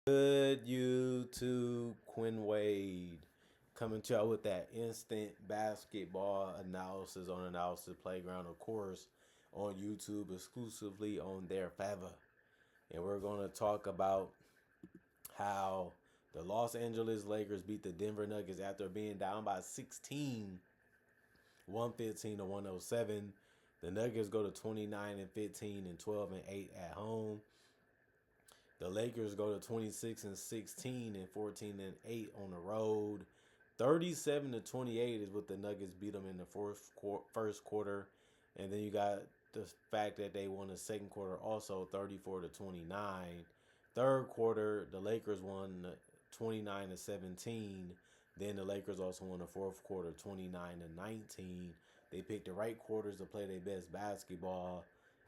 Good YouTube, Quinn Wade coming to y'all with that instant basketball analysis on Analysis Playground, of course, on YouTube exclusively on their Fava. And we're going to talk about how the Los Angeles Lakers beat the Denver Nuggets after being down by 16, 115 to 107. The Nuggets go to 29 and 15 and 12 and 8 at home. The Lakers go to 26 and 16 and 14 and 8 on the road. 37 to 28 is what the Nuggets beat them in the first quarter. And then you got the fact that they won the second quarter also 34 to 29. Third quarter, the Lakers won 29 to 17. Then the Lakers also won the fourth quarter 29 to 19. They picked the right quarters to play their best basketball,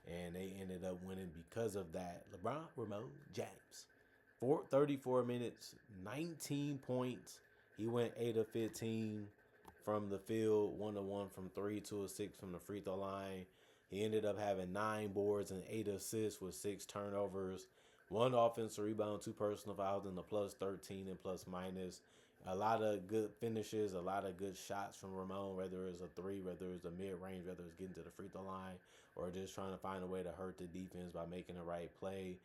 and they ended up winning because of that. LeBron Ramon James, 34 minutes, 19 points. He went 8 of 15 from the field, 1 of 1 from 3, 2 of 6 from the free throw line. He ended up having 9 boards and 8 assists with 6 turnovers, 1 offensive rebound, 2 personal fouls, and a plus 13 and plus minus. A lot of good finishes, a lot of good shots from Ramon, whether it's a three, whether it's a mid-range, whether it's getting to the free throw line, or just trying to find a way to hurt the defense by making the right play.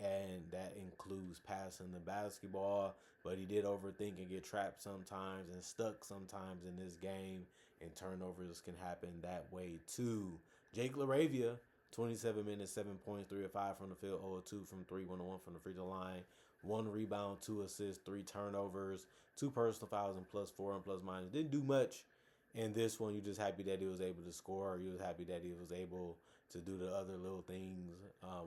And that includes passing the basketball, but he did overthink and get trapped sometimes and stuck sometimes in this game, and turnovers can happen that way too. Jake LaRavia, 27 minutes, 7 points, 3 of 5 from the field, 0 of 2 from 3, 1 of 1 from the free throw line, 1 rebound, 2 assists, 3 turnovers, 2 personal fouls, and plus 4 and plus minus. Didn't do much in this one. You're just happy that he was able to score. You was happy that he was able to do the other little things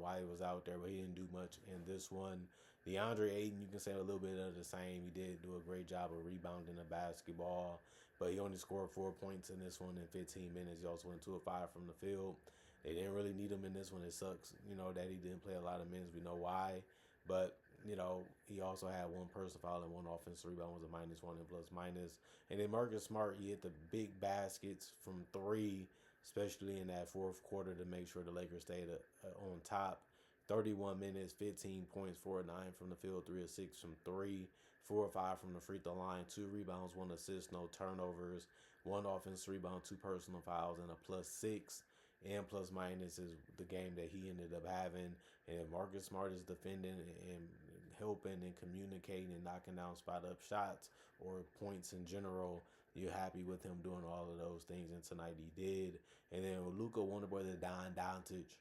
while he was out there, but he didn't do much in this one. DeAndre Ayton, you can say a little bit of the same. He did do a great job of rebounding the basketball, but he only scored 4 points in this one in 15 minutes. He also went 2 of 5 from the field. They didn't really need him in this one. It sucks, that he didn't play a lot of minutes. We know why. But, he also had 1 personal foul and 1 offensive rebound, was a -1 and plus minus. And then Marcus Smart, he hit the big baskets from 3, especially in that fourth quarter, to make sure the Lakers stayed on top. 31 minutes, 15 points, 4 of 9 from the field, 3 of 6 from 3, 4 of 5 from the free throw line, 2 rebounds, 1 assist, no turnovers, 1 offensive rebound, 2 personal fouls, and a +6. And plus minus is the game that he ended up having. And if Marcus Smart is defending and helping and communicating and knocking down spot up shots or points in general, you're happy with him doing all of those things. And tonight he did. And then Luka Wonderboy, the Don Doncic,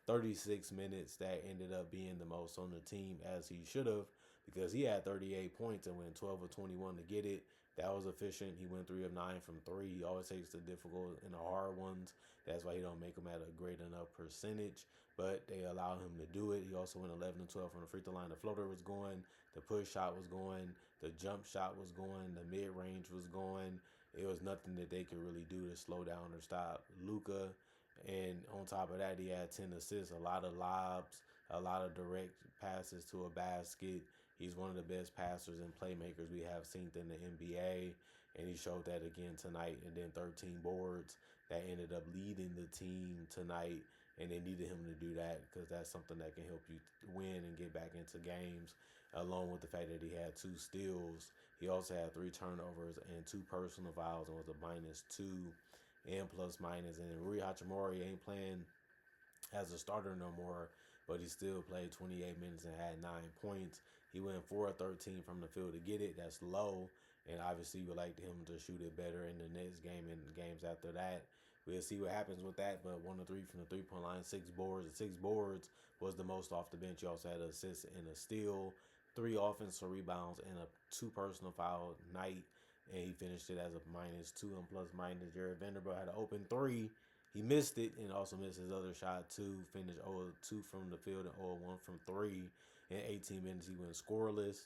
36 minutes, that ended up being the most on the team, as he should have, because he had 38 points and went 12 of 21 to get it. That was efficient. He went 3 of 9 from 3. He always takes the difficult and the hard ones. That's why he don't make them at a great enough percentage, but they allow him to do it. He also went 11 and 12 from the free throw line. The floater was going, the push shot was going, the jump shot was going, the mid range was going. It was nothing that they could really do to slow down or stop Luka. And on top of that, he had 10 assists, a lot of lobs, a lot of direct passes to a basket. He's one of the best passers and playmakers we have seen in the NBA, and he showed that again tonight. And then 13 boards that ended up leading the team tonight, and they needed him to do that because that's something that can help you win and get back into games, along with the fact that he had 2 steals. He also had 3 turnovers and 2 personal fouls and was a -2 and plus minus. And Rui Hachimura ain't playing as a starter no more, but he still played 28 minutes and had 9 points. He went 4 of 13 from the field to get it. That's low, and obviously we'd like him to shoot it better in the next game and games after that. We'll see what happens with that, but 1 of 3 from the three-point line, 6 boards. The 6 boards was the most off the bench. He also had an assist and a steal, 3 offensive rebounds, and a 2 personal foul night, and he finished it as a -2 and plus minus. Jared Vanderbilt had an open 3. He missed it and also missed his other shot too. Finished 0-2 from the field and 0-1 from 3. In 18 minutes, he went scoreless,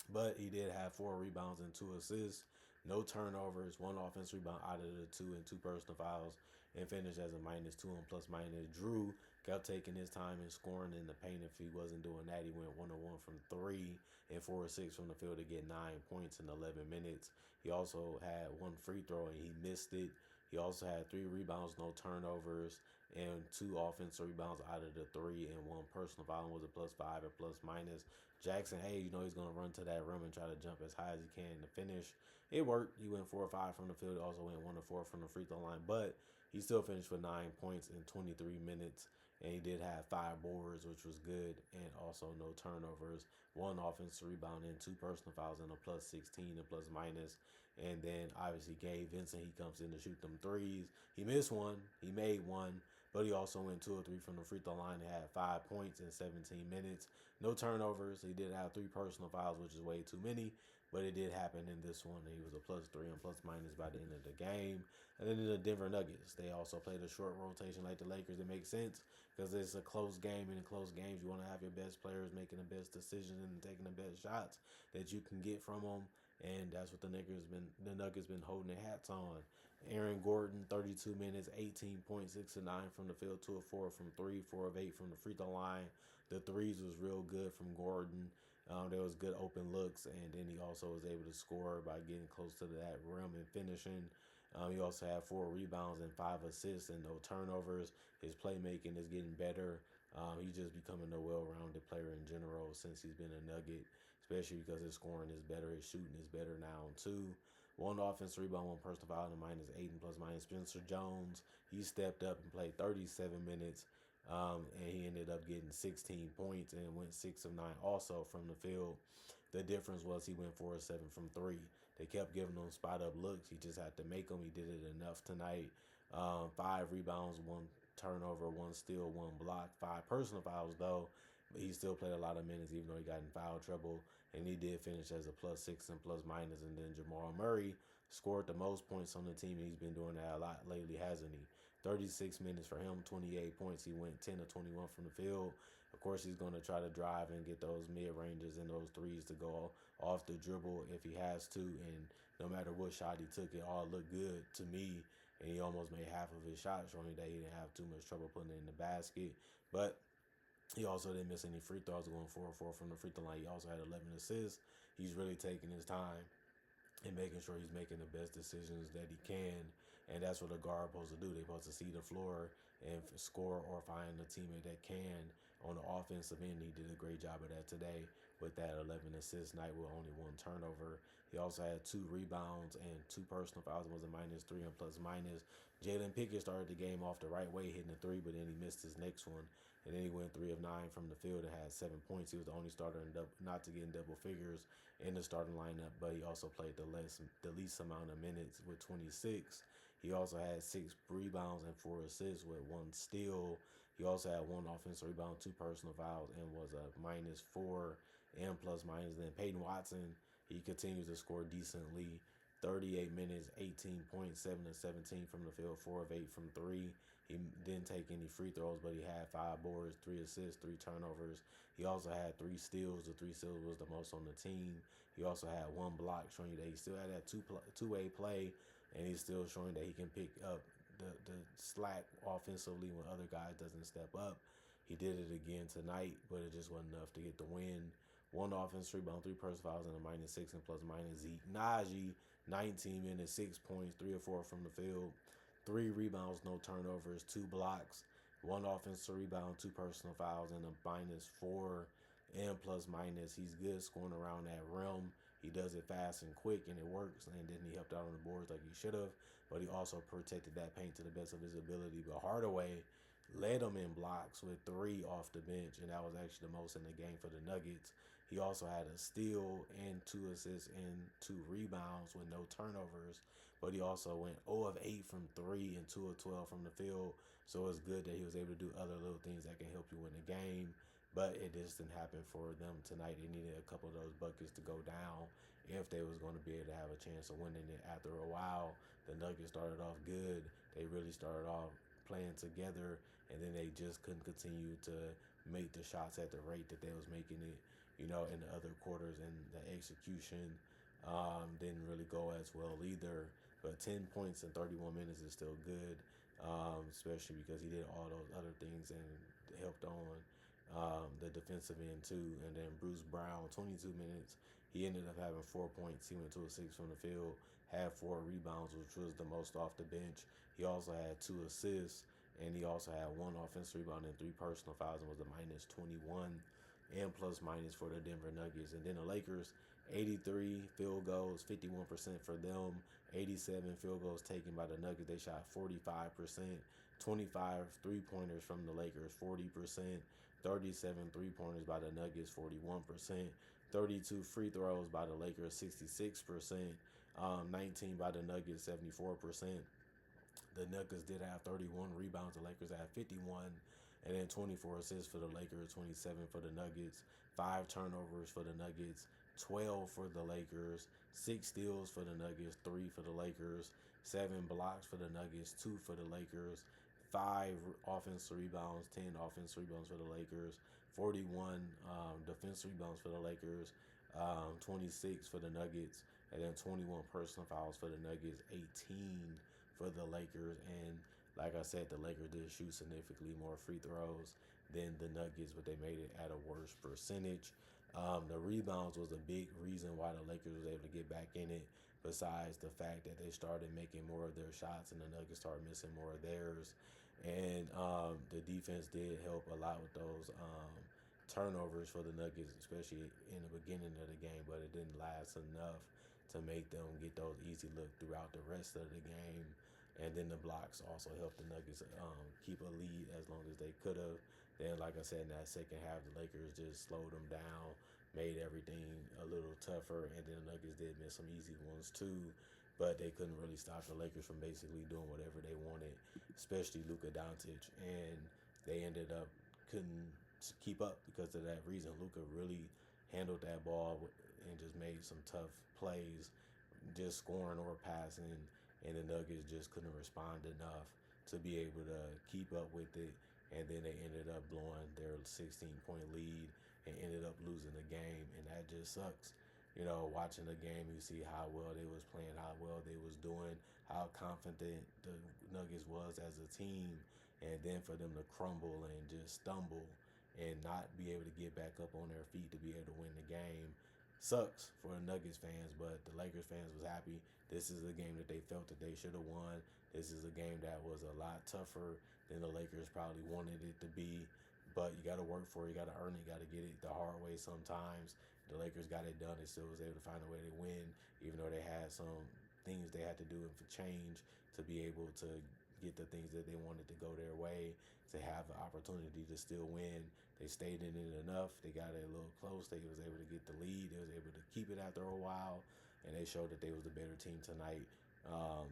but he did have 4 rebounds and 2 assists, no turnovers, 1 offense rebound out of the 2 and 2 personal fouls, and finished as a -2 and plus minus. Drew kept taking his time and scoring in the paint. If he wasn't doing that, he went 1-1 from 3 and 4 of 6 from the field to get 9 points in 11 minutes. He also had 1 free throw and he missed it. He also had 3 rebounds, no turnovers, and 2 offensive rebounds out of the 3, and 1 personal foul was a +5 or plus minus. Jackson Hayes, he's going to run to that rim and try to jump as high as he can to finish. It worked. He went 4 or 5 from the field. Also went 1 or 4 from the free throw line, but he still finished with 9 points in 23 minutes. And he did have 5 boards, which was good, and also no turnovers, 1 offensive rebound, and 2 personal fouls, and a +16 and plus minus. And then obviously Gabe Vincent, he comes in to shoot them threes. He missed one, he made one, but he also went 2 or 3 from the free throw line and had 5 points in 17 minutes. No turnovers. He did have 3 personal fouls, which is way too many, but it did happen in this one. He was a +3 and plus minus by the end of the game. And then the Denver Nuggets, they also played a short rotation like the Lakers. It makes sense because it's a close game, and in close games, you want to have your best players making the best decisions and taking the best shots that you can get from them. And that's what the Nuggets been holding their hats on. Aaron Gordon, 32 minutes, 18 points, 6 of 9 from the field, 2 of 4 from 3, 4 of 8 from the free throw line. The threes was real good from Gordon. There was good open looks, and then he also was able to score by getting close to that rim and finishing. He also had 4 rebounds and 5 assists and no turnovers. His playmaking is getting better. He's just becoming a well-rounded player in general since he's been a Nugget, especially because his scoring is better, his shooting is better now too. 1 offensive rebound, 1 personal foul, and a -8 and plus minus. Spencer Jones, he stepped up and played 37 minutes, and he ended up getting 16 points and went 6 of 9 also from the field. The difference was he went 4 of 7 from 3. They kept giving him spot up looks. He just had to make them. He did it enough tonight. 5 rebounds, 1 turnover, 1 steal, 1 block, 5 personal fouls though. But he still played a lot of minutes even though he got in foul trouble. And he did finish as a +6 and plus minus. And then Jamal Murray scored the most points on the team. He's been doing that a lot lately, hasn't he? 36 minutes for him, 28 points. He went 10 of 21 from the field. Of course, he's going to try to drive and get those mid-ranges and those threes to go off the dribble if he has to. And no matter what shot he took, it all looked good to me. And he almost made half of his shot, showing that he didn't have too much trouble putting it in the basket. But he also didn't miss any free throws, going 4 or 4 from the free throw line. He also had 11 assists. He's really taking his time and making sure he's making the best decisions that he can. And that's what a guard supposed to do. They're supposed to see the floor and score or find a teammate that can. On the offensive end, he did a great job of that today with that 11 assist night with only 1 turnover. He also had 2 rebounds and 2 personal fouls. It was a -3 and plus minus. Jalen Pickett started the game off the right way, hitting a 3, but then he missed his next one. And then he went 3 of 9 from the field and had 7 points. He was the only starter not to get in double figures in the starting lineup, but he also played the least amount of minutes with 26. He also had 6 rebounds and 4 assists with 1 steal. He also had 1 offensive rebound, 2 personal fouls, and was a -4 and plus minus. Then Peyton Watson, he continues to score decently. 38 minutes, 18 points, 7 of 17 from the field, 4 of 8 from 3. He didn't take any free throws, but he had 5 boards, 3 assists, 3 turnovers. He also had 3 steals. The 3 steals was the most on the team. He also had 1 block, showing you that he still had that two-way play, and he's still showing that he can pick up the slack offensively when other guys doesn't step up. He did it again tonight, but it just wasn't enough to get the win. 1 offense rebound, 3 personal fouls, and a -6 and plus minus. Zeke Naji, 19 minutes, 6 points, 3 or 4 from the field, 3 rebounds, no turnovers, 2 blocks, 1 offensive rebound, 2 personal fouls, and a -4 and plus minus. He's good scoring around that rim. He does it fast and quick, and it works. And then he helped out on the boards like he should have, but he also protected that paint to the best of his ability. But Hardaway led him in blocks with 3 off the bench, and that was actually the most in the game for the Nuggets. He also had a steal and 2 assists and 2 rebounds with no turnovers, but he also went 0 of 8 from 3 and 2 of 12 from the field. So it's good that he was able to do other little things that can help you win the game. But it just didn't happen for them tonight. They needed a couple of those buckets to go down if they was going to be able to have a chance of winning it. After a while, the Nuggets started off good. They really started off playing together, and then they just couldn't continue to make the shots at the rate that they was making it, in the other quarters. And the execution didn't really go as well either. But 10 points in 31 minutes is still good, especially because he did all those other things and helped on the defensive end too. And then Bruce Brown, 22 minutes. He ended up having 4 points. He went 2 of 6 from the field, had 4 rebounds, which was the most off the bench. He also had 2 assists and he also had 1 offensive rebound and 3 personal fouls and was a minus 21 and plus minus for the Denver Nuggets. And then the Lakers, 83 field goals, 51% for them, 87 field goals taken by the Nuggets. They shot 45%, 25 three-pointers from the Lakers, 40%, 37 three-pointers by the Nuggets, 41%, 32 free throws by the Lakers, 66%, 19 by the Nuggets, 74%. The Nuggets did have 31 rebounds. The Lakers had 51. And then 24 assists for the Lakers, 27 for the Nuggets, 5 turnovers for the Nuggets, 12 for the Lakers, 6 steals for the Nuggets, 3 for the Lakers, 7 blocks for the Nuggets, 2 for the Lakers, 5 offensive rebounds, 10 offensive rebounds for the Lakers, 41 defensive rebounds for the Lakers, 26 for the Nuggets, and then 21 personal fouls for the Nuggets, 18 for the Lakers. And like I said, the Lakers did shoot significantly more free throws than the Nuggets, but they made it at a worse percentage. The rebounds was a big reason why the Lakers was able to get back in it, besides the fact that they started making more of their shots and the Nuggets started missing more of theirs. And the defense did help a lot with those turnovers for the Nuggets, especially in the beginning of the game, but it didn't last enough to make them get those easy looks throughout the rest of the game. And then the blocks also helped the Nuggets keep a lead as long as they could have. Then, like I said, in that second half, the Lakers just slowed them down, made everything a little tougher, and then the Nuggets did miss some easy ones too. But they couldn't really stop the Lakers from basically doing whatever they wanted, especially Luka Doncic. And they ended up couldn't keep up because of that reason. Luka really handled that ball and just made some tough plays, just scoring or passing, and the Nuggets just couldn't respond enough to be able to keep up with it. And then they ended up blowing their 16-point lead and ended up losing the game, and that just sucks. You know, watching the game, you see how well they was playing, how well they was doing, how confident the Nuggets was as a team, and then for them to crumble and just stumble and not be able to get back up on their feet to be able to win the game sucks for the Nuggets fans. But the Lakers fans was happy. This is a game that they felt that they should have won. This is a game that was a lot tougher than the Lakers probably wanted it to be. But you got to work for it. You got to earn it. You got to get it the hard way sometimes. The Lakers got it done. They still was able to find a way to win, even though they had some things they had to do for change to be able to get the things that they wanted to go their way, to have the opportunity to still win. They stayed in it enough. They got it a little close. They was able to get the lead. They was able to keep it after a while, and they showed that they was the better team tonight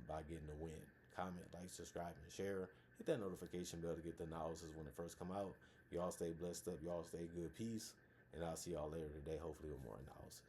by getting the win. Comment, like, subscribe, and share. Hit that notification bell to get the analysis when it first come out. Y'all stay blessed up. Y'all stay good. Peace. And I'll see y'all later today, hopefully with more analysis.